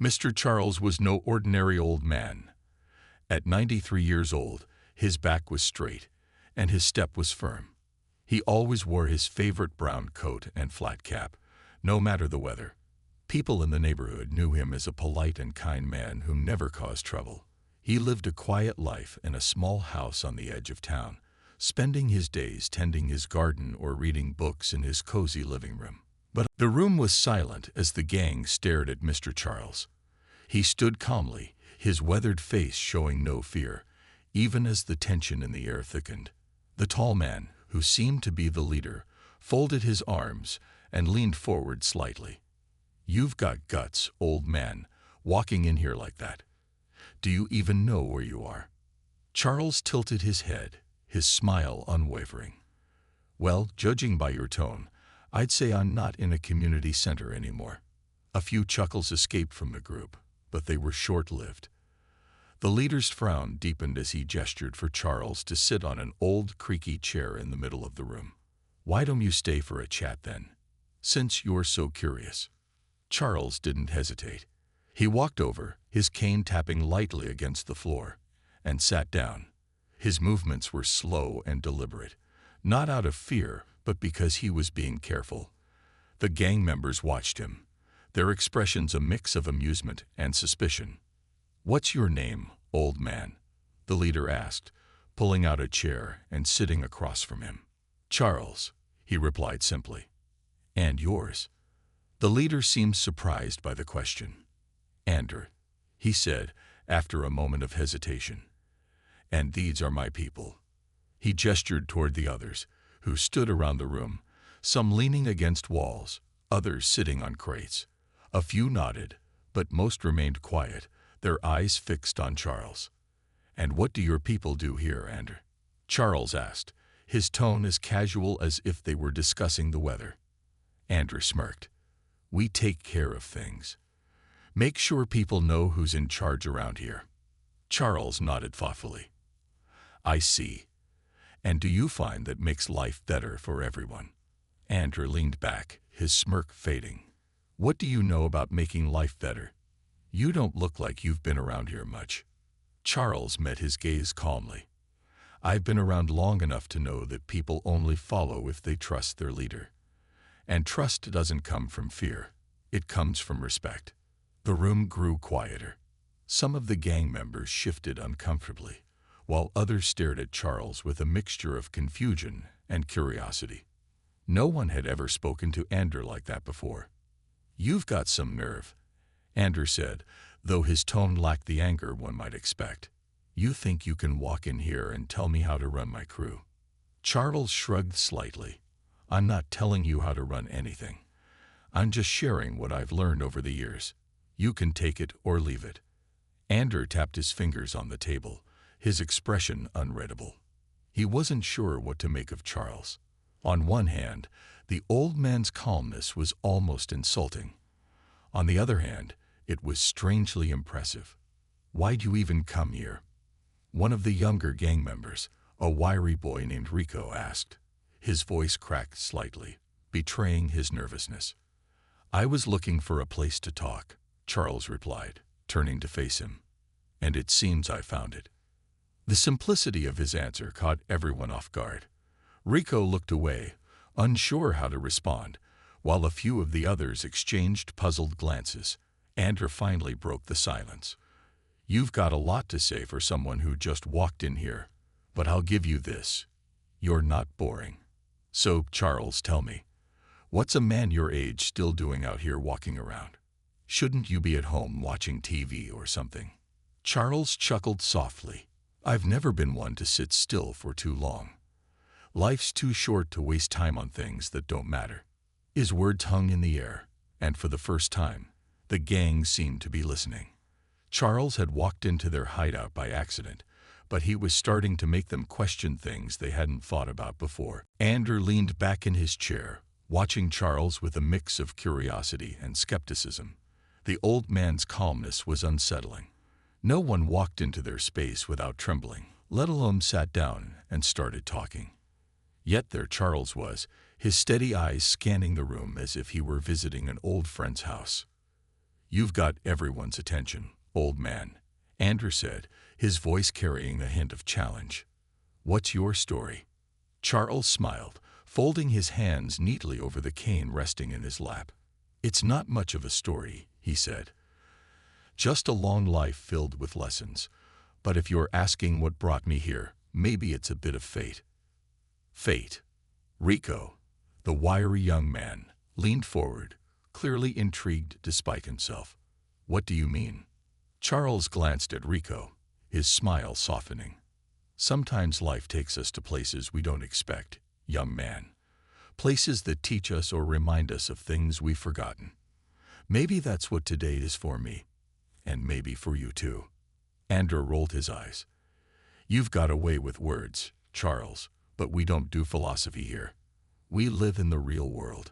Mr. Charles was no ordinary old man. At 93 years old, his back was straight, and his step was firm. He always wore his favorite brown coat and flat cap, no matter the weather. People in the neighborhood knew him as a polite and kind man who never caused trouble. He lived a quiet life in a small house on the edge of town, spending his days tending his garden or reading books in his cozy living room. But the room was silent as the gang stared at Mr. Charles. He stood calmly, his weathered face showing no fear, even as the tension in the air thickened. The tall man, who seemed to be the leader, folded his arms and leaned forward slightly. "You've got guts, old man, walking in here like that. Do you even know where you are?" Charles tilted his head, his smile unwavering. "Well, judging by your tone, I'd say I'm not in a community center anymore." A few chuckles escaped from the group, but they were short-lived. The leader's frown deepened as he gestured for Charles to sit on an old, creaky chair in the middle of the room. "Why don't you stay for a chat then, since you're so curious?" Charles didn't hesitate. He walked over, his cane tapping lightly against the floor, and sat down. His movements were slow and deliberate, not out of fear, but because he was being careful. The gang members watched him, their expressions a mix of amusement and suspicion. "What's your name, old man?" the leader asked, pulling out a chair and sitting across from him. "Charles," he replied simply. "And yours?" The leader seemed surprised by the question. "Andrew," he said after a moment of hesitation. "And these are my people." He gestured toward the others, who stood around the room, some leaning against walls, others sitting on crates. A few nodded, but most remained quiet, their eyes fixed on Charles. "And what do your people do here, Andrew?" Charles asked, his tone as casual as if they were discussing the weather. Andrew smirked. "We take care of things. Make sure people know who's in charge around here." Charles nodded thoughtfully. "I see. And do you find that makes life better for everyone?" Andrew leaned back, his smirk fading. "What do you know about making life better? You don't look like you've been around here much." Charles met his gaze calmly. "I've been around long enough to know that people only follow if they trust their leader. And trust doesn't come from fear. It comes from respect." The room grew quieter. Some of the gang members shifted uncomfortably, while others stared at Charles with a mixture of confusion and curiosity. No one had ever spoken to Andrew like that before. "You've got some nerve," Andrew said, though his tone lacked the anger one might expect. "You think you can walk in here and tell me how to run my crew?" Charles shrugged slightly. "I'm not telling you how to run anything. I'm just sharing what I've learned over the years. You can take it or leave it." Andrew tapped his fingers on the table, his expression unreadable. He wasn't sure what to make of Charles. On one hand, the old man's calmness was almost insulting. On the other hand, it was strangely impressive. "Why'd you even come here?" one of the younger gang members, a wiry boy named Rico, asked. His voice cracked slightly, betraying his nervousness. "I was looking for a place to talk," Charles replied, turning to face him. "And it seems I found it." The simplicity of his answer caught everyone off guard. Rico looked away, unsure how to respond, while a few of the others exchanged puzzled glances. Andrew finally broke the silence. "You've got a lot to say for someone who just walked in here, but I'll give you this. You're not boring. So, Charles, tell me, what's a man your age still doing out here walking around? Shouldn't you be at home watching TV or something?" Charles chuckled softly. "I've never been one to sit still for too long. Life's too short to waste time on things that don't matter." His words hung in the air, and for the first time, the gang seemed to be listening. Charles had walked into their hideout by accident, but he was starting to make them question things they hadn't thought about before. Andrew leaned back in his chair, watching Charles with a mix of curiosity and skepticism. The old man's calmness was unsettling. No one walked into their space without trembling, let alone sat down and started talking. Yet there Charles was, his steady eyes scanning the room as if he were visiting an old friend's house. You've got everyone's attention, old man, Andrew said, his voice carrying a hint of challenge. What's your story? Charles smiled, folding his hands neatly over the cane resting in his lap. It's not much of a story, he said. Just a long life filled with lessons. But if you're asking what brought me here, maybe it's a bit of fate. Fate. Rico, the wiry young man, leaned forward, clearly intrigued despite himself. What do you mean? Charles glanced at Rico, his smile softening. Sometimes life takes us to places we don't expect, young man. Places that teach us or remind us of things we've forgotten. Maybe that's what today is for me. And maybe for you too. Andrew rolled his eyes. You've got a way with words, Charles, but we don't do philosophy here. We live in the real world.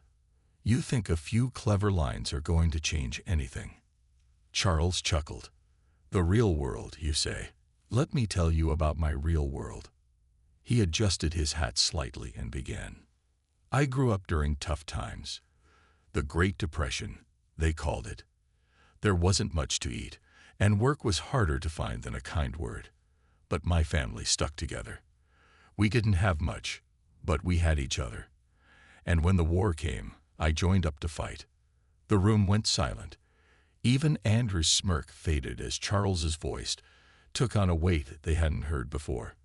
You think a few clever lines are going to change anything. Charles chuckled. The real world, you say? Let me tell you about my real world. He adjusted his hat slightly and began. I grew up during tough times. The Great Depression, they called it. There wasn't much to eat, and work was harder to find than a kind word. But my family stuck together. We didn't have much, but we had each other. And when the war came, I joined up to fight. The room went silent. Even Andrew's smirk faded as Charles's voice took on a weight they hadn't heard before.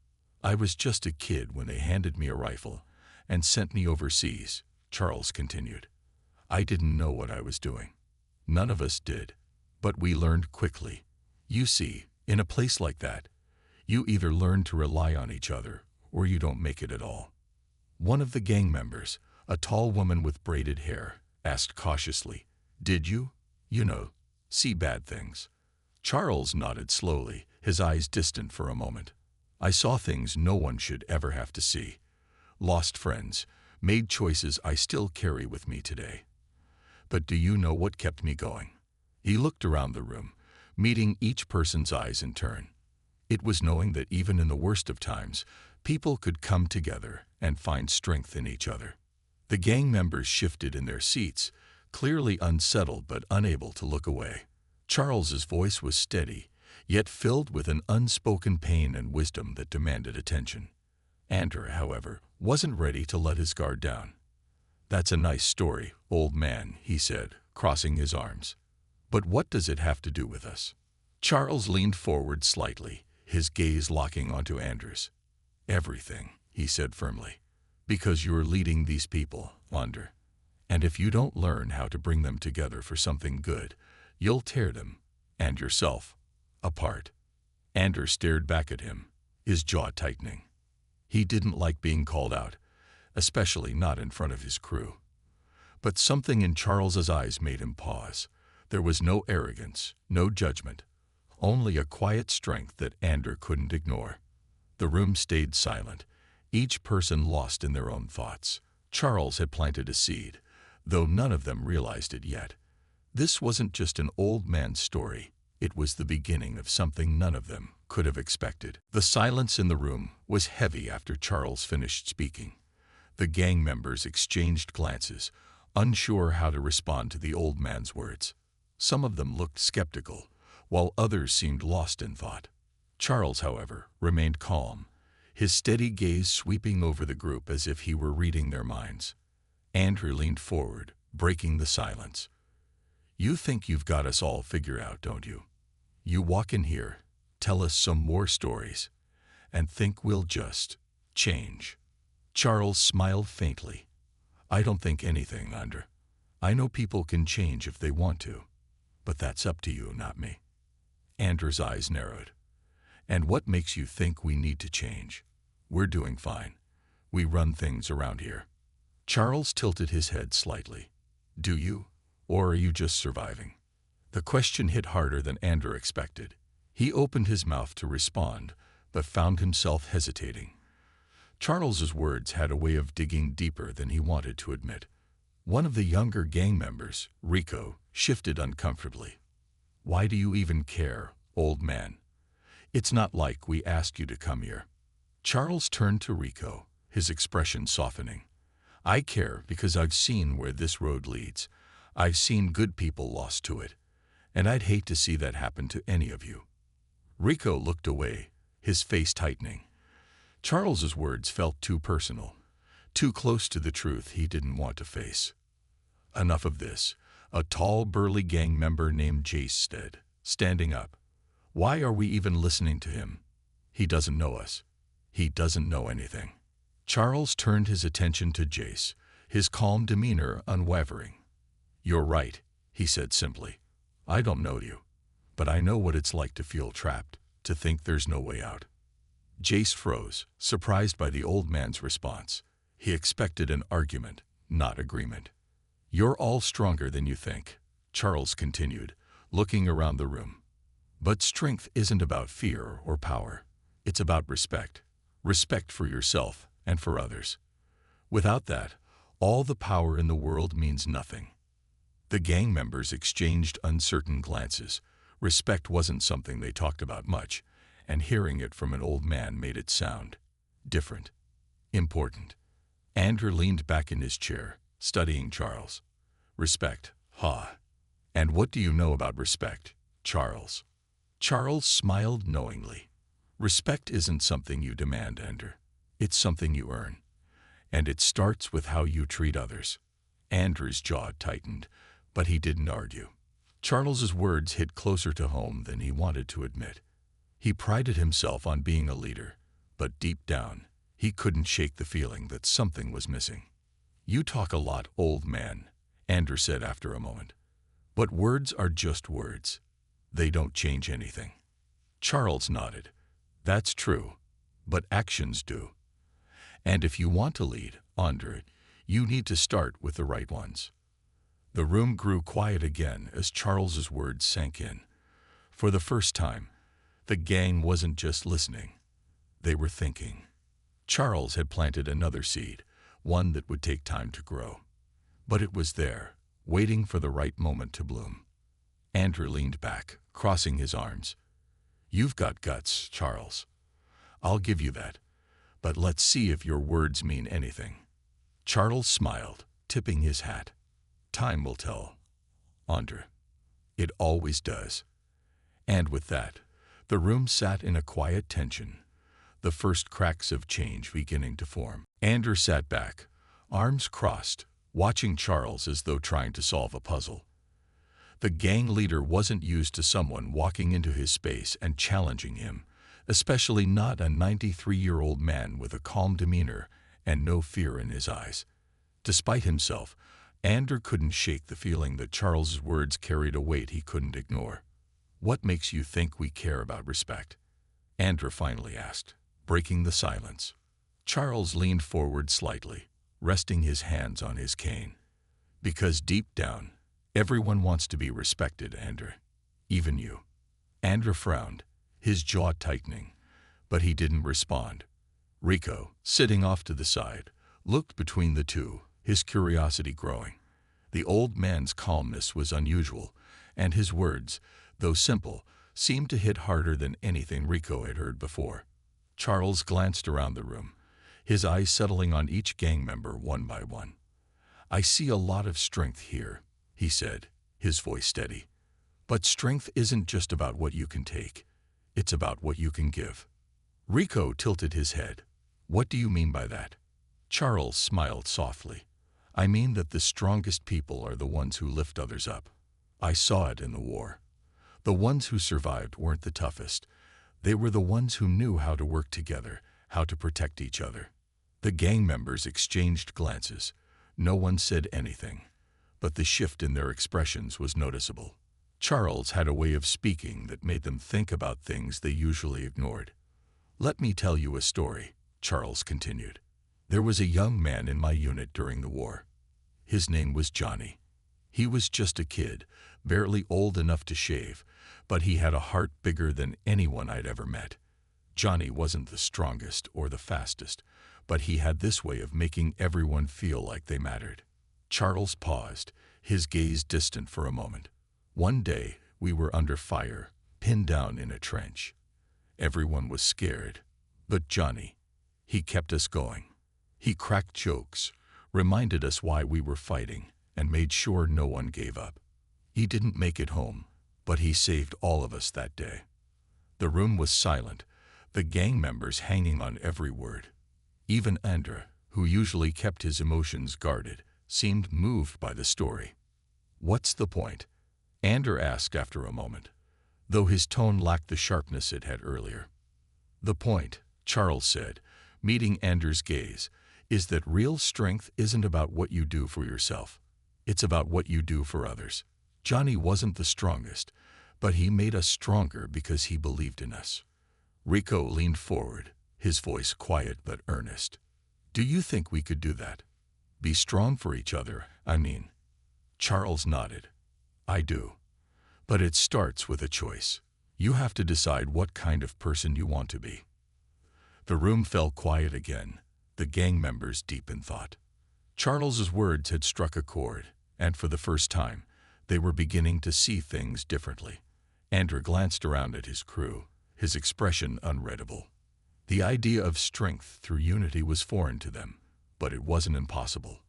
I was just a kid when they handed me a rifle and sent me overseas, Charles continued. I didn't know what I was doing. None of us did. But we learned quickly. You see, in a place like that, you either learn to rely on each other or you don't make it at all. One of the gang members, a tall woman with braided hair, asked cautiously, Did you, see bad things? Charles nodded slowly, his eyes distant for a moment. I saw things no one should ever have to see. Lost friends, made choices I still carry with me today. But do you know what kept me going? He looked around the room, meeting each person's eyes in turn. It was knowing that even in the worst of times, people could come together and find strength in each other. The gang members shifted in their seats, clearly unsettled but unable to look away. Charles's voice was steady, yet filled with an unspoken pain and wisdom that demanded attention. Andrew, however, wasn't ready to let his guard down. That's a nice story, old man, he said, crossing his arms. But what does it have to do with us? Charles leaned forward slightly, his gaze locking onto Andrew's. Everything, he said firmly. Because you're leading these people, Andrew. And if you don't learn how to bring them together for something good, you'll tear them, and yourself, apart. Andrew stared back at him, his jaw tightening. He didn't like being called out, especially not in front of his crew. But something in Charles's eyes made him pause. There was no arrogance, no judgment, only a quiet strength that Andrew couldn't ignore. The room stayed silent, each person lost in their own thoughts. Charles had planted a seed, though none of them realized it yet. This wasn't just an old man's story. It was the beginning of something none of them could have expected. The silence in the room was heavy after Charles finished speaking. The gang members exchanged glances, unsure how to respond to the old man's words. Some of them looked skeptical, while others seemed lost in thought. Charles, however, remained calm, his steady gaze sweeping over the group as if he were reading their minds. Andrew leaned forward, breaking the silence. You think you've got us all figured out, don't you? You walk in here, tell us some more stories, and think we'll just change. Charles smiled faintly. I don't think anything, Andrew. I know people can change if they want to, but that's up to you, not me. Andrew's eyes narrowed. And what makes you think we need to change? We're doing fine. We run things around here. Charles tilted his head slightly. Do you? Or are you just surviving? The question hit harder than Andrew expected. He opened his mouth to respond, but found himself hesitating. Charles's words had a way of digging deeper than he wanted to admit. One of the younger gang members, Rico, shifted uncomfortably. Why do you even care, old man? It's not like we asked you to come here. Charles turned to Rico, his expression softening. I care because I've seen where this road leads. I've seen good people lost to it. And I'd hate to see that happen to any of you." Rico looked away, his face tightening. Charles's words felt too personal, too close to the truth he didn't want to face. "Enough of this," a tall, burly gang member named Jace said, standing up. "Why are we even listening to him? He doesn't know us. He doesn't know anything." Charles turned his attention to Jace, his calm demeanor unwavering. "You're right," he said simply. "I don't know you, but I know what it's like to feel trapped, to think there's no way out." Jace froze, surprised by the old man's response. He expected an argument, not agreement. "You're all stronger than you think," Charles continued, looking around the room. "But strength isn't about fear or power. It's about respect. Respect for yourself and for others. Without that, all the power in the world means nothing." The gang members exchanged uncertain glances. Respect wasn't something they talked about much, and hearing it from an old man made it sound different, important. Andrew leaned back in his chair, studying Charles. "Respect, huh? And what do you know about respect, Charles?" Charles smiled knowingly. "Respect isn't something you demand, Andrew. It's something you earn. And it starts with how you treat others." Andrew's jaw tightened, but he didn't argue. Charles's words hit closer to home than he wanted to admit. He prided himself on being a leader, but deep down, he couldn't shake the feeling that something was missing. "You talk a lot, old man," Andrew said after a moment. "But words are just words. They don't change anything." Charles nodded. "That's true, but actions do. And if you want to lead, Andrew, you need to start with the right ones." The room grew quiet again as Charles's words sank in. For the first time, the gang wasn't just listening. They were thinking. Charles had planted another seed, one that would take time to grow. But it was there, waiting for the right moment to bloom. Andrew leaned back, crossing his arms. "You've got guts, Charles. I'll give you that. But let's see if your words mean anything." Charles smiled, tipping his hat. "Time will tell, Andrew. It always does." And with that, the room sat in a quiet tension, the first cracks of change beginning to form. Andrew sat back, arms crossed, watching Charles as though trying to solve a puzzle. The gang leader wasn't used to someone walking into his space and challenging him, especially not a 93-year-old man with a calm demeanor and no fear in his eyes. Despite himself, Andrew couldn't shake the feeling that Charles's words carried a weight he couldn't ignore. "What makes you think we care about respect?" Andrew finally asked, breaking the silence. Charles leaned forward slightly, resting his hands on his cane. "Because deep down, everyone wants to be respected, Andrew. Even you." Andrew frowned, his jaw tightening, but he didn't respond. Rico, sitting off to the side, looked between the two, his curiosity growing. The old man's calmness was unusual, and his words, though simple, seemed to hit harder than anything Rico had heard before. Charles glanced around the room, his eyes settling on each gang member one by one. "I see a lot of strength here," he said, his voice steady. "But strength isn't just about what you can take. It's about what you can give." Rico tilted his head. "What do you mean by that?" Charles smiled softly. "I mean that the strongest people are the ones who lift others up. I saw it in the war. The ones who survived weren't the toughest. They were the ones who knew how to work together, how to protect each other." The gang members exchanged glances. No one said anything, but the shift in their expressions was noticeable. Charles had a way of speaking that made them think about things they usually ignored. "Let me tell you a story," Charles continued. "There was a young man in my unit during the war. His name was Johnny. He was just a kid, barely old enough to shave, but he had a heart bigger than anyone I'd ever met. Johnny wasn't the strongest or the fastest, but he had this way of making everyone feel like they mattered." Charles paused, his gaze distant for a moment. "One day, we were under fire, pinned down in a trench. Everyone was scared, but Johnny, he kept us going. He cracked jokes, reminded us why we were fighting, and made sure no one gave up. He didn't make it home, but he saved all of us that day." The room was silent, the gang members hanging on every word. Even Andrew, who usually kept his emotions guarded, seemed moved by the story. "What's the point?" Andrew asked after a moment, though his tone lacked the sharpness it had earlier. "The point," Charles said, meeting Andrew's gaze, "is that real strength isn't about what you do for yourself. It's about what you do for others. Johnny wasn't the strongest, but he made us stronger because he believed in us." Rico leaned forward, his voice quiet but earnest. "Do you think we could do that? Be strong for each other, I mean." Charles nodded. "I do. But it starts with a choice. You have to decide what kind of person you want to be." The room fell quiet again, the gang members deep in thought. Charles's words had struck a chord, and for the first time, they were beginning to see things differently. Andrew glanced around at his crew, his expression unreadable. The idea of strength through unity was foreign to them, but it wasn't impossible.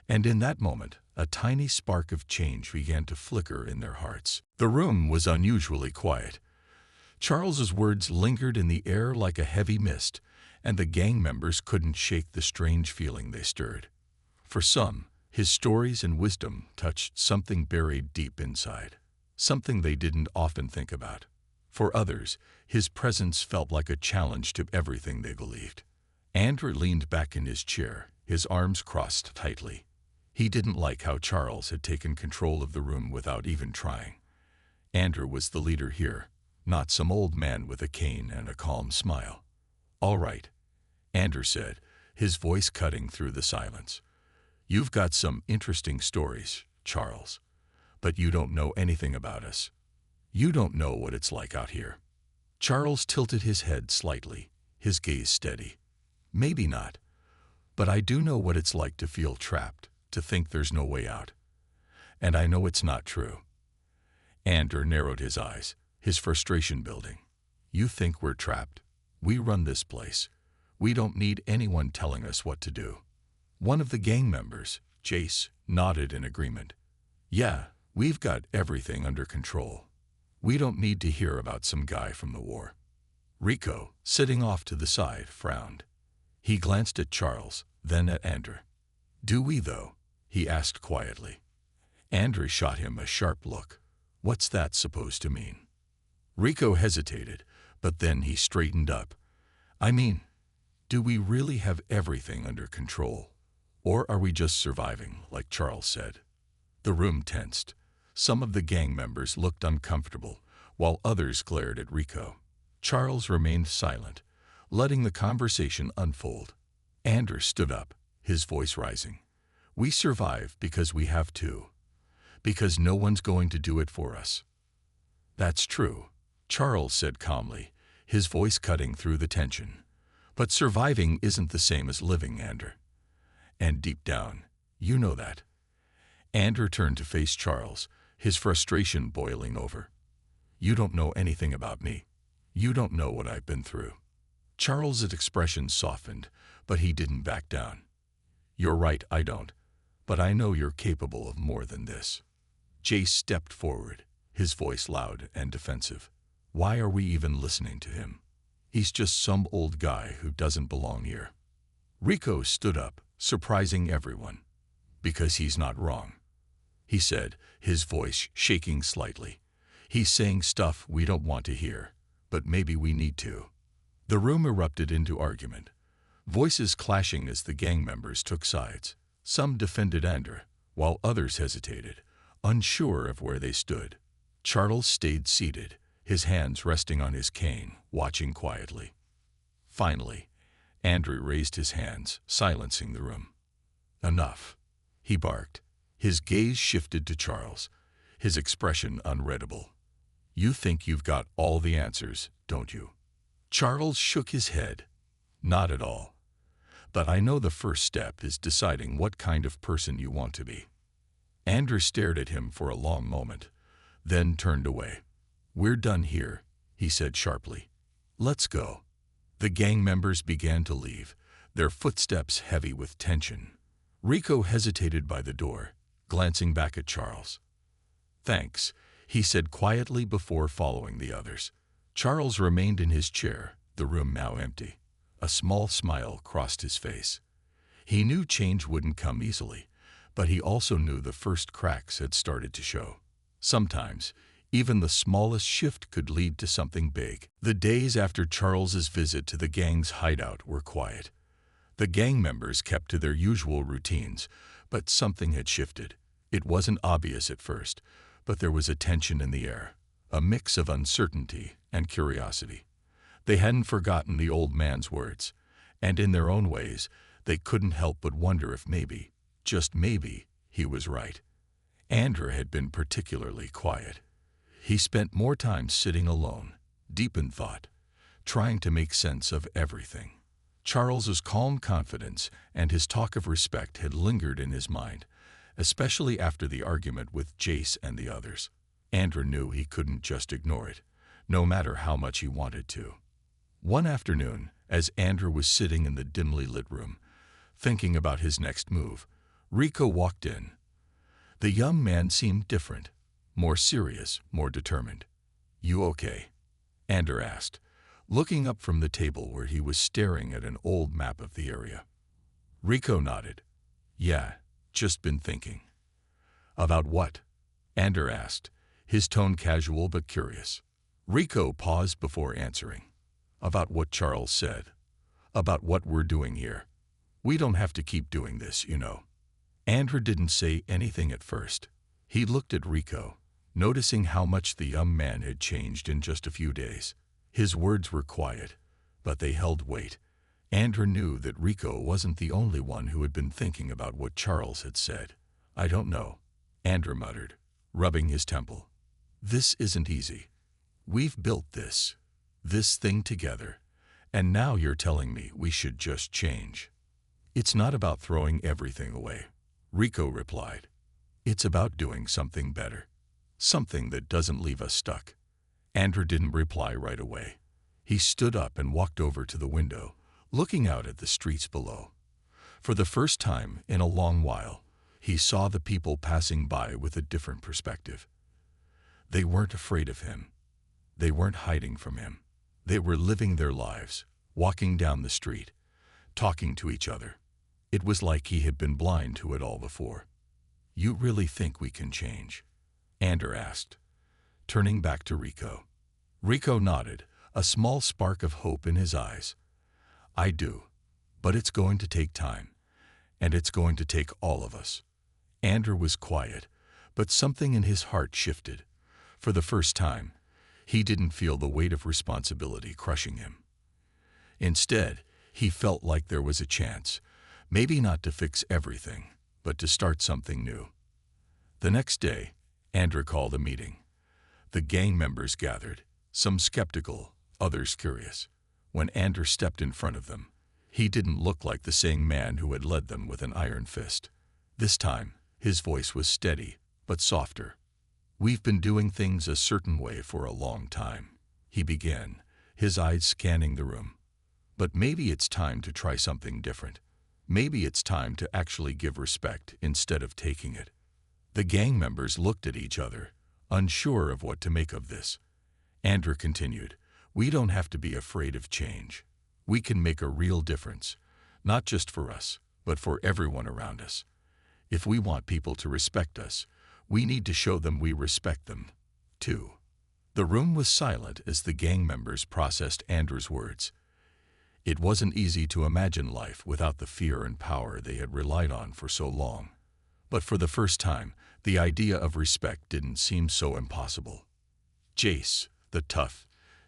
And in that moment, a tiny spark of change began to flicker in their hearts. The room was unusually quiet. Charles's words lingered in the air like a heavy mist, and the gang members couldn't shake the strange feeling they stirred. For some, his stories and wisdom touched something buried deep inside, something they didn't often think about. For others, his presence felt like a challenge to everything they believed. Andrew leaned back in his chair, his arms crossed tightly. He didn't like how Charles had taken control of the room without even trying. Andrew was the leader here, not some old man with a cane and a calm smile. "All right," Andrew said, his voice cutting through the silence. "You've got some interesting stories, Charles, but you don't know anything about us. You don't know what it's like out here." Charles tilted his head slightly, his gaze steady. "Maybe not, but I do know what it's like to feel trapped, to think there's no way out. And I know it's not true." Andrew narrowed his eyes, his frustration building. "You think we're trapped? We run this place. We don't need anyone telling us what to do." One of the gang members, Jace, nodded in agreement. "Yeah, we've got everything under control. We don't need to hear about some guy from the war." Rico, sitting off to the side, frowned. He glanced at Charles, then at Andrew. "Do we, though?" he asked quietly. Andrew shot him a sharp look. "What's that supposed to mean?" Rico hesitated, but then he straightened up. "I mean, do we really have everything under control? Or are we just surviving, like Charles said?" The room tensed. Some of the gang members looked uncomfortable, while others glared at Rico. Charles remained silent, letting the conversation unfold. Andrew stood up, his voice rising. "We survive because we have to. Because no one's going to do it for us." "That's true," Charles said calmly, his voice cutting through the tension. "But surviving isn't the same as living, Andrew. And deep down, you know that." Andrew turned to face Charles, his frustration boiling over. "You don't know anything about me. You don't know what I've been through." Charles's expression softened, but he didn't back down. "You're right, I don't. But I know you're capable of more than this." Jace stepped forward, his voice loud and defensive. "Why are we even listening to him? He's just some old guy who doesn't belong here." Rico stood up, surprising everyone. "Because he's not wrong," he said, his voice shaking slightly. "He's saying stuff we don't want to hear, but maybe we need to." The room erupted into argument, voices clashing as the gang members took sides. Some defended Andrew, while others hesitated, unsure of where they stood. Charles stayed seated, his hands resting on his cane, watching quietly. Finally, Andrew raised his hands, silencing the room. "Enough," he barked. His gaze shifted to Charles, his expression unreadable. "You think you've got all the answers, don't you?" Charles shook his head. "Not at all. But I know the first step is deciding what kind of person you want to be." Andrew stared at him for a long moment, then turned away. "We're done here," he said sharply. "Let's go." The gang members began to leave, their footsteps heavy with tension. Rico hesitated by the door, glancing back at Charles. "Thanks," he said quietly before following the others. Charles remained in his chair, the room now empty. A small smile crossed his face. He knew change wouldn't come easily, but he also knew the first cracks had started to show. Sometimes, even the smallest shift could lead to something big. The days after Charles's visit to the gang's hideout were quiet. The gang members kept to their usual routines, but something had shifted. It wasn't obvious at first, but there was a tension in the air, a mix of uncertainty and curiosity. They hadn't forgotten the old man's words, and in their own ways, they couldn't help but wonder if maybe, just maybe, he was right. Andrew had been particularly quiet. He spent more time sitting alone, deep in thought, trying to make sense of everything. Charles's calm confidence and his talk of respect had lingered in his mind, especially after the argument with Jace and the others. Andrew knew he couldn't just ignore it, no matter how much he wanted to. One afternoon, as Andrew was sitting in the dimly lit room, thinking about his next move, Rico walked in. The young man seemed different, more serious, more determined. "You okay?" Andrew asked, looking up from the table where he was staring at an old map of the area. Rico nodded. "Yeah, just been thinking." "About what?" Andrew asked, his tone casual but curious. Rico paused before answering. "About what Charles said. About what we're doing here. We don't have to keep doing this, you know." Andrew didn't say anything at first. He looked at Rico, noticing how much the young man had changed in just a few days. His words were quiet, but they held weight. Andrew knew that Rico wasn't the only one who had been thinking about what Charles had said. "I don't know," Andrew muttered, rubbing his temple. "This isn't easy. We've built this thing together, and now you're telling me we should just change." "It's not about throwing everything away," Rico replied. "It's about doing something better. Something that doesn't leave us stuck." Andrew didn't reply right away. He stood up and walked over to the window, looking out at the streets below. For the first time in a long while, he saw the people passing by with a different perspective. They weren't afraid of him. They weren't hiding from him. They were living their lives, walking down the street, talking to each other. It was like he had been blind to it all before. "You really think we can change?" Andrew asked, turning back to Rico. Rico nodded, a small spark of hope in his eyes. "I do, but it's going to take time, and it's going to take all of us." Andrew was quiet, but something in his heart shifted. For the first time, he didn't feel the weight of responsibility crushing him. Instead, he felt like there was a chance, maybe not to fix everything, but to start something new. The next day, Andrew called a meeting. The gang members gathered, some skeptical, others curious. When Andrew stepped in front of them, he didn't look like the same man who had led them with an iron fist. This time, his voice was steady, but softer. "We've been doing things a certain way for a long time," he began, his eyes scanning the room. "But maybe it's time to try something different. Maybe it's time to actually give respect instead of taking it." The gang members looked at each other, unsure of what to make of this. Andrew continued, "We don't have to be afraid of change. We can make a real difference, not just for us, but for everyone around us. If we want people to respect us, we need to show them we respect them, too." The room was silent as the gang members processed Andrew's words. It wasn't easy to imagine life without the fear and power they had relied on for so long. But for the first time, the idea of respect didn't seem so impossible. Jace, the tough,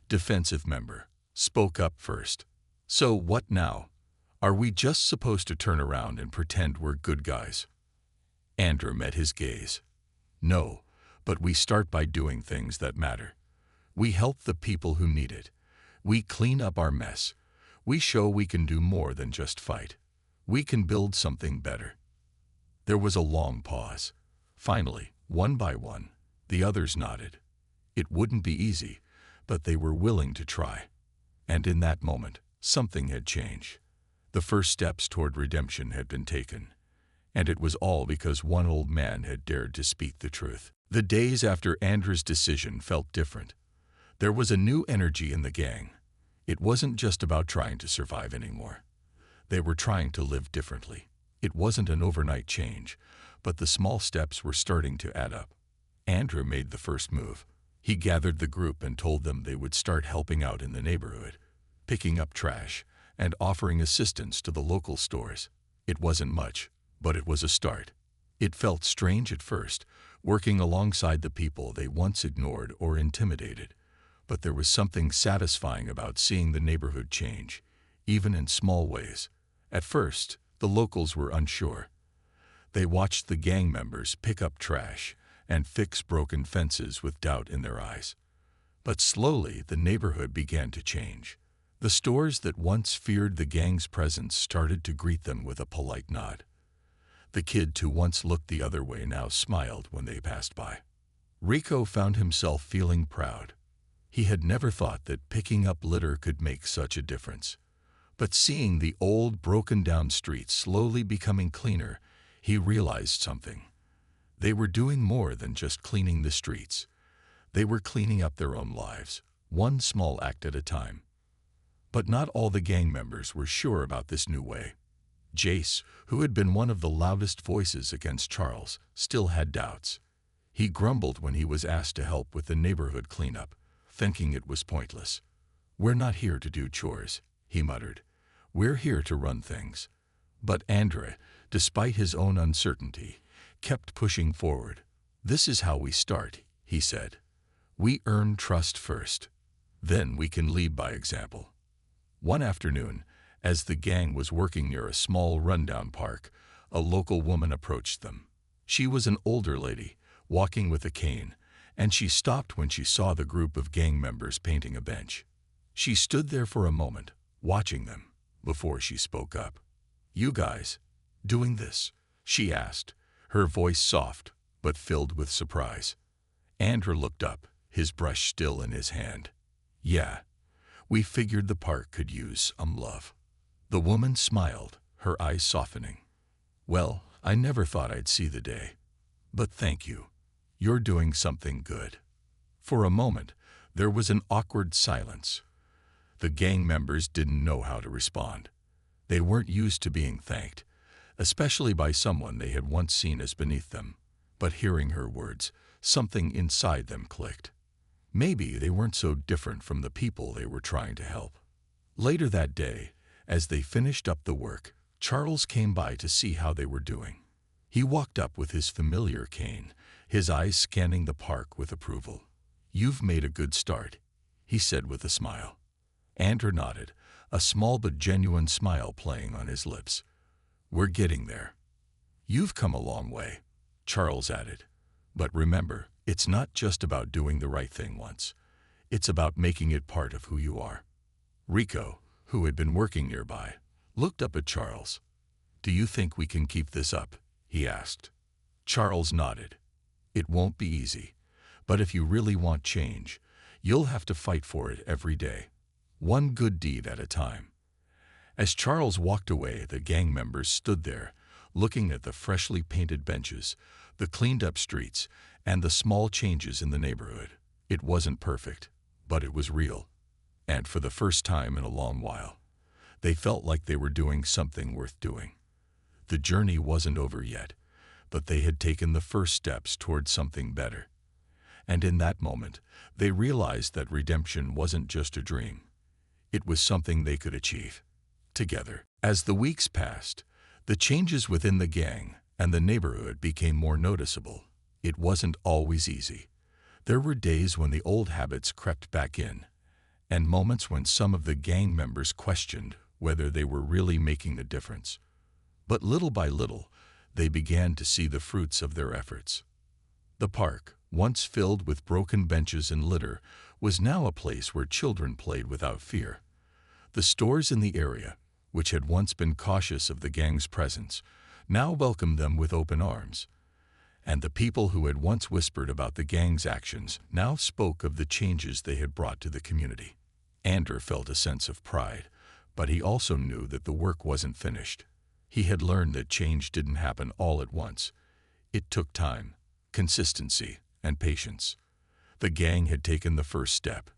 defensive member, spoke up first. "So what now? Are we just supposed to turn around and pretend we're good guys?" Andrew met his gaze. "No, but we start by doing things that matter. We help the people who need it. We clean up our mess. We show we can do more than just fight. We can build something better." There was a long pause. Finally, one by one, the others nodded. It wouldn't be easy, but they were willing to try. And in that moment, something had changed. The first steps toward redemption had been taken. And it was all because one old man had dared to speak the truth. The days after Andrew's decision felt different. There was a new energy in the gang. It wasn't just about trying to survive anymore. They were trying to live differently. It wasn't an overnight change, but the small steps were starting to add up. Andrew made the first move. He gathered the group and told them they would start helping out in the neighborhood, picking up trash and offering assistance to the local stores. It wasn't much, but it was a start. It felt strange at first, working alongside the people they once ignored or intimidated, but there was something satisfying about seeing the neighborhood change, even in small ways. At first, the locals were unsure. They watched the gang members pick up trash and fix broken fences with doubt in their eyes. But slowly, the neighborhood began to change. The stores that once feared the gang's presence started to greet them with a polite nod. The kid who once looked the other way now smiled when they passed by. Rico found himself feeling proud. He had never thought that picking up litter could make such a difference. But seeing the old, broken-down streets slowly becoming cleaner, he realized something. They were doing more than just cleaning the streets. They were cleaning up their own lives, one small act at a time. But not all the gang members were sure about this new way. Jace, who had been one of the loudest voices against Charles, still had doubts. He grumbled when he was asked to help with the neighborhood cleanup, thinking it was pointless. "We're not here to do chores," he muttered. "We're here to run things." But Andre, despite his own uncertainty, kept pushing forward. "This is how we start," he said. "We earn trust first. Then we can lead by example." One afternoon, as the gang was working near a small rundown park, a local woman approached them. She was an older lady, walking with a cane, and she stopped when she saw the group of gang members painting a bench. She stood there for a moment, watching them, before she spoke up. "You guys, doing this?" she asked, her voice soft but filled with surprise. Andrew looked up, his brush still in his hand. "Yeah, we figured the park could use some love." The woman smiled, her eyes softening. "Well, I never thought I'd see the day. But thank you. You're doing something good." For a moment, there was an awkward silence. The gang members didn't know how to respond. They weren't used to being thanked, especially by someone they had once seen as beneath them. But hearing her words, something inside them clicked. Maybe they weren't so different from the people they were trying to help. Later that day, as they finished up the work, Charles came by to see how they were doing. He walked up with his familiar cane, his eyes scanning the park with approval. "You've made a good start," he said with a smile. Andrew nodded, a small but genuine smile playing on his lips. "We're getting there." "You've come a long way," Charles added. "But remember, it's not just about doing the right thing once. It's about making it part of who you are." Rico, who had been working nearby, looked up at Charles. "Do you think we can keep this up?" he asked. Charles nodded. "It won't be easy, but if you really want change, you'll have to fight for it every day, one good deed at a time." As Charles walked away, the gang members stood there, looking at the freshly painted benches, the cleaned-up streets, and the small changes in the neighborhood. It wasn't perfect, but it was real. And for the first time in a long while, they felt like they were doing something worth doing. The journey wasn't over yet, but they had taken the first steps towards something better. And in that moment, they realized that redemption wasn't just a dream. It was something they could achieve together. As the weeks passed, the changes within the gang and the neighborhood became more noticeable. It wasn't always easy. There were days when the old habits crept back in, and moments when some of the gang members questioned whether they were really making a difference. But little by little, they began to see the fruits of their efforts. The park, once filled with broken benches and litter, was now a place where children played without fear. The stores in the area, which had once been cautious of the gang's presence, now welcomed them with open arms. And the people who had once whispered about the gang's actions now spoke of the changes they had brought to the community. Andrew felt a sense of pride, but he also knew that the work wasn't finished. He had learned that change didn't happen all at once. It took time, consistency, and patience. The gang had taken the first step,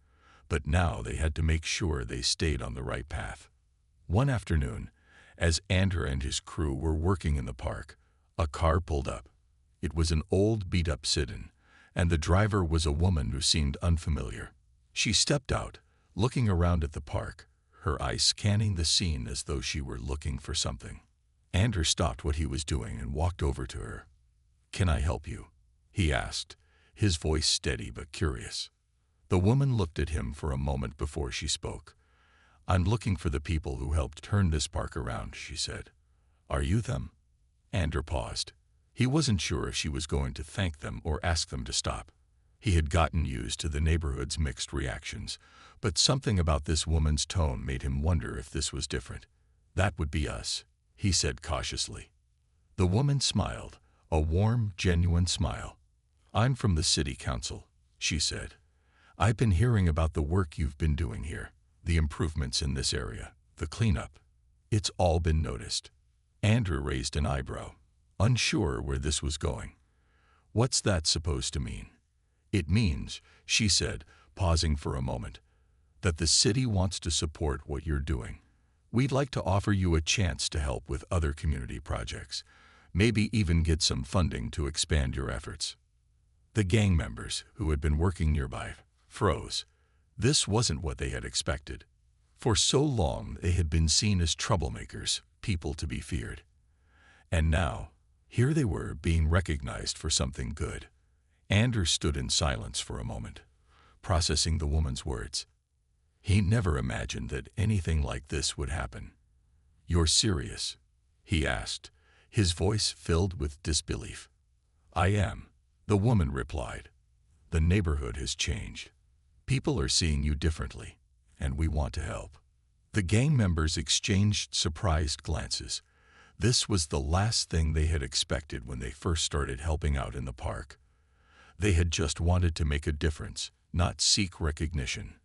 but now they had to make sure they stayed on the right path. One afternoon, as Andrew and his crew were working in the park, a car pulled up. It was an old beat-up sedan, and the driver was a woman who seemed unfamiliar. She stepped out, looking around at the park, her eyes scanning the scene as though she were looking for something. Andrew stopped what he was doing and walked over to her. "Can I help you?" he asked, his voice steady but curious. The woman looked at him for a moment before she spoke. "I'm looking for the people who helped turn this park around," she said. "Are you them?" Andrew paused. He wasn't sure if she was going to thank them or ask them to stop. He had gotten used to the neighborhood's mixed reactions, but something about this woman's tone made him wonder if this was different. "That would be us," he said cautiously. The woman smiled, a warm, genuine smile. "I'm from the city council," she said. "I've been hearing about the work you've been doing here, the improvements in this area, the cleanup. It's all been noticed." Andrew raised an eyebrow, unsure where this was going. "What's that supposed to mean?" "It means," she said, pausing for a moment, "that the city wants to support what you're doing. We'd like to offer you a chance to help with other community projects, maybe even get some funding to expand your efforts." The gang members, who had been working nearby, froze. This wasn't what they had expected. For so long they had been seen as troublemakers, people to be feared. And now, here they were being recognized for something good. Andrew stood in silence for a moment, processing the woman's words. He never imagined that anything like this would happen. "You're serious?" he asked, his voice filled with disbelief. "I am," the woman replied. "The neighborhood has changed. People are seeing you differently, and we want to help." The gang members exchanged surprised glances. This was the last thing they had expected when they first started helping out in the park. They had just wanted to make a difference, not seek recognition.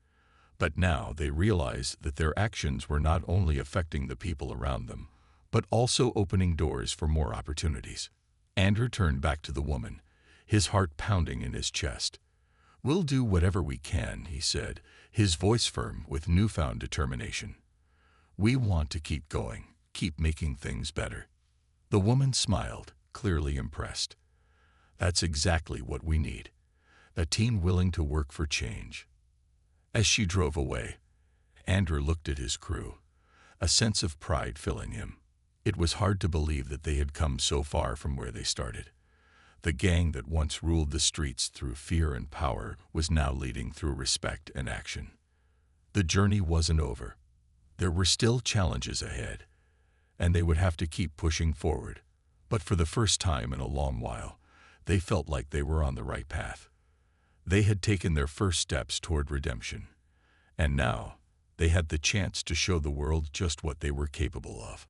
But now they realized that their actions were not only affecting the people around them, but also opening doors for more opportunities. Andrew turned back to the woman, his heart pounding in his chest. "We'll do whatever we can," he said, his voice firm with newfound determination. "We want to keep going, keep making things better." The woman smiled, clearly impressed. "That's exactly what we need. A team willing to work for change." As she drove away, Andrew looked at his crew, a sense of pride filling him. It was hard to believe that they had come so far from where they started. The gang that once ruled the streets through fear and power was now leading through respect and action. The journey wasn't over. There were still challenges ahead, and they would have to keep pushing forward. But for the first time in a long while, they felt like they were on the right path. They had taken their first steps toward redemption, and now they had the chance to show the world just what they were capable of.